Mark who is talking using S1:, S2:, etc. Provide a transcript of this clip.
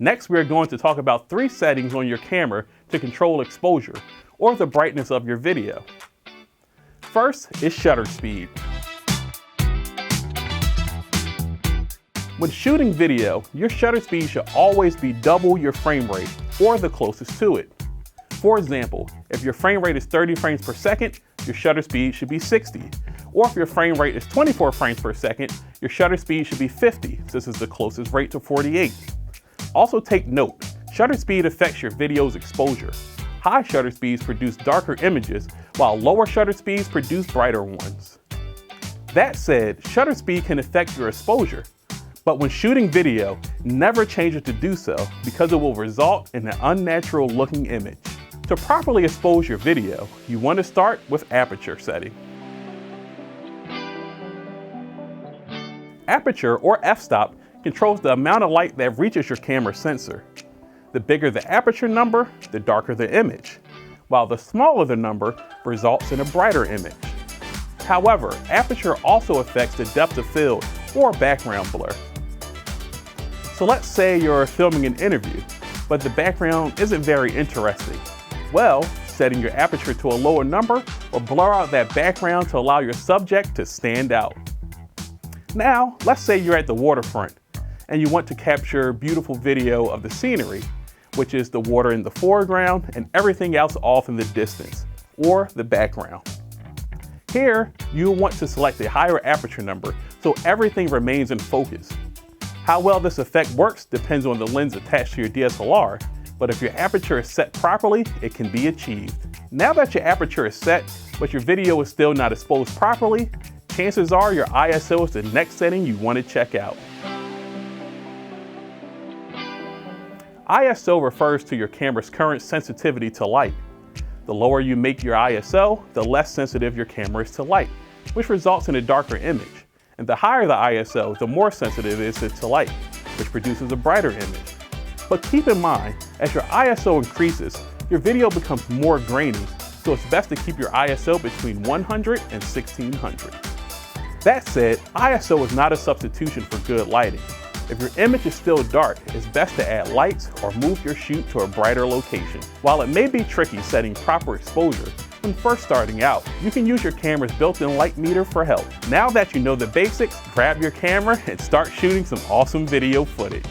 S1: Next, we are going to talk about 3 settings on your camera to control exposure, or the brightness of your video. First is shutter speed. When shooting video, your shutter speed should always be double your frame rate, or the closest to it. For example, if your frame rate is 30 frames per second, your shutter speed should be 60. Or if your frame rate is 24 frames per second, your shutter speed should be 50, since this is the closest rate to 48. Also take note, shutter speed affects your video's exposure. High shutter speeds produce darker images, while lower shutter speeds produce brighter ones. That said, shutter speed can affect your exposure, but when shooting video, never change it to do so because it will result in an unnatural looking image. To properly expose your video, you want to start with aperture setting. Aperture, or f-stop, controls the amount of light that reaches your camera sensor. The bigger the aperture number, the darker the image, while the smaller the number results in a brighter image. However, aperture also affects the depth of field, or background blur. So let's say you're filming an interview, but the background isn't very interesting. Well, setting your aperture to a lower number will blur out that background to allow your subject to stand out. Now, let's say you're at the waterfront and you want to capture beautiful video of the scenery, which is the water in the foreground and everything else off in the distance, or the background. Here, you'll want to select a higher aperture number so everything remains in focus. How well this effect works depends on the lens attached to your DSLR, but if your aperture is set properly, it can be achieved. Now that your aperture is set, but your video is still not exposed properly, chances are your ISO is the next setting you want to check out. ISO refers to your camera's current sensitivity to light. The lower you make your ISO, the less sensitive your camera is to light, which results in a darker image. And the higher the ISO, the more sensitive it is to light, which produces a brighter image. But keep in mind, as your ISO increases, your video becomes more grainy, so it's best to keep your ISO between 100 and 1600. That said, ISO is not a substitution for good lighting. If your image is still dark, it's best to add lights or move your shoot to a brighter location. While it may be tricky setting proper exposure, when first starting out, you can use your camera's built-in light meter for help. Now that you know the basics, grab your camera and start shooting some awesome video footage.